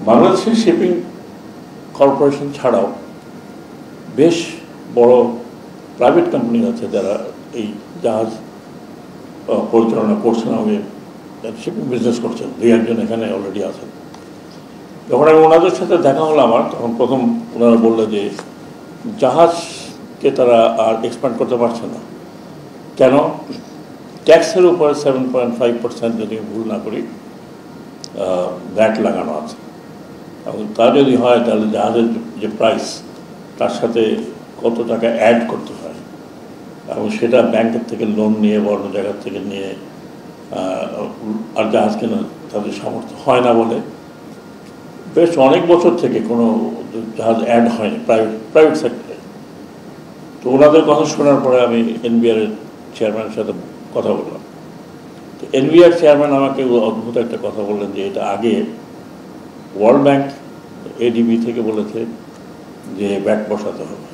বাংলাদেশের shipping corporation ছাড়াও বেশ বড় প্রাইভেট কোম্পানি আছে যারা এই জাহাজ পরিচালনা করছেন এবং শিপিং বিজনেস করছেন। দুই একজন এখানে অলরেডি আছেন। যখন আমি ওনাদের সাথে দেখা হলো আমার, তখন প্রথম ওনারা বললো যে জাহাজকে তারা আর এক্সপ্যান্ড করতে পারছে না। কেন? ট্যাক্সের উপরে 7.5% যদি ভুল না করি ভ্যাট লাগানো আছে, এবং তা যদি হয় তাহলে জাহাজের যে প্রাইস তার সাথে কত টাকা অ্যাড করতে হয়, এবং সেটা ব্যাংকের থেকে লোন নিয়ে বা অন্য জায়গার থেকে নিয়ে আর জাহাজ কেনা তাদের সামর্থ্য হয় না বলে বেশ অনেক বছর থেকে কোনো জাহাজ অ্যাড হয়নি প্রাইভেট সেক্টরে। তো ওনাদের কথা শোনার পরে আমি এনবিআরের চেয়ারম্যানের সাথে কথা বললাম। তো এনবিআর চেয়ারম্যান আমাকে অদ্ভুত একটা কথা বললেন যে এটা আগে ওয়ার্ল্ড ব্যাংক এডিবি থেকে বলেছে যে ব্যাট বসাতে হবে।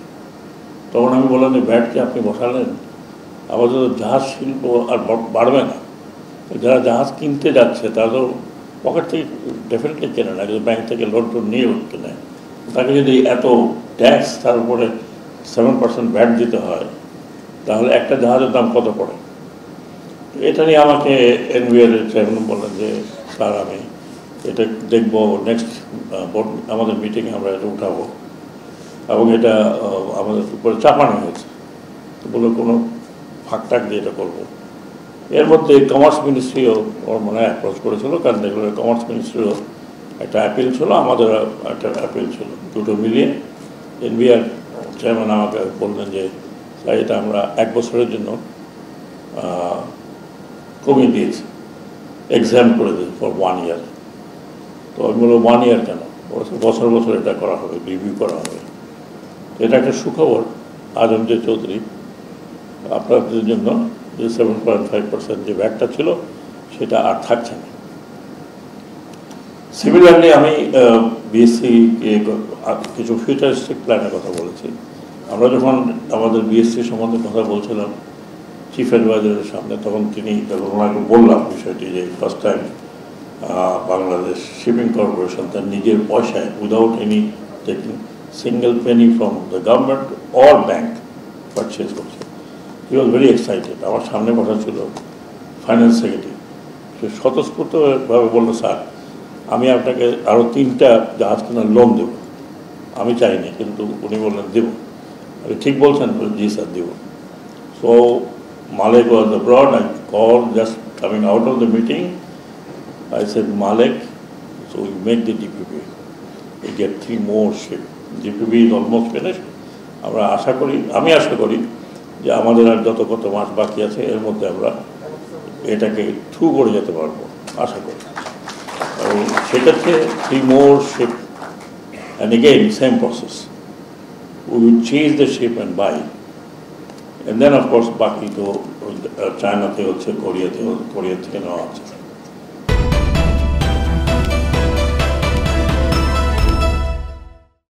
তখন আমি বললাম যে ব্যাটকে আপনি বসালেন, আপাতত জাহাজ শিল্প আর বাড়বে না। যারা জাহাজ কিনতে যাচ্ছে তারা তো পকেট থেকে ডেফিনেটলি কেনে না, কিন্তু ব্যাংক থেকে লোন টোন নিয়ে কেনে। তাকে যদি এত ট্যাক্স তার উপরে 7% ভ্যাট দিতে হয়, তাহলে একটা জাহাজের দাম কত পড়ে? এটা নিয়ে আমাকে এনবিআর চেয়ারম্যান বললেন যে স্যার আমি এটা দেখবো, নেক্সট বোর্ড আমাদের মিটিংয়ে আমরা এটা উঠাবো, এবং এটা আমাদের উপরে চাপানো হয়েছে। তো বলে কোনো ফাঁকটাক দিয়ে এটা করবো। এর মধ্যে কমার্স মিনিস্ট্রিও ওর মনে হয় অ্যাপ্রোচ করেছিল, কারণ দেখলো কমার্স মিনিস্ট্রিও একটা অ্যাপিল ছিল, আমাদের একটা অ্যাপিল ছিল। দুটো মিলিয়ে এনবিআর চেয়ারম্যান আমাকে বললেন যে স্যার এটা আমরা 1 বছরের জন্য কমিয়ে দিয়েছি, এক্সাম করে দিয়েছি ফর 1 ইয়ার। তো আমি বলবো 1 ইয়ার কেন? বছর বছর এটা করা হবে, রিভিউ করা হবে। এটা একটা সুখবর আজম জে চৌধুরী আপনাদের জন্য যে 7.5% যে ব্যাগটা ছিল সেটা আর থাকছে না। সিমিলারলি আমি বিএসসি কিছু ফিউচারিস্টিক প্ল্যানের কথা বলেছি। আমরা যখন আমাদের বিএসসি সম্বন্ধে কথা বলছিলাম চিফ অ্যাডভাইজারের সামনে, তখন ওনাকে বললাম বিষয়টি যে first time Bangladesh shipping corporation তার নিজের পয়সায় without any taking single Penney from the government or bank purchase করছে। হি ওয়াজ ভেরি এক্সাইটেড। আমার সামনে বসা ছিল ফাইন্যান্স সেক্রেটারি, সে স্বতঃস্ফূর্তভাবে বললো স্যার আমি আপনাকে আরও 3টা জাহাজ কেনার লোন দেব। আমি চাইনি, কিন্তু উনি বললেন দেব। আপনি ঠিক বলছেন? জি স্যার দেব। So Malik was abroad. I called just coming out of the meeting. I said, Malik, so we make the DPP. We get 3 more ships. DPP is almost finished. আমি আশা করি যে আমাদের আর যত কত মাস বাকি আছে এর মধ্যে আমরা এটাকে থ্রু করে যেতে পারবো, আশা করি। এবং সেক্ষেত্রে 3 more ships, and again same process. We will change the ship and buy. And then of course বাকি তো চায়নাতে হচ্ছে, কোরিয়া থেকে নেওয়া হচ্ছে।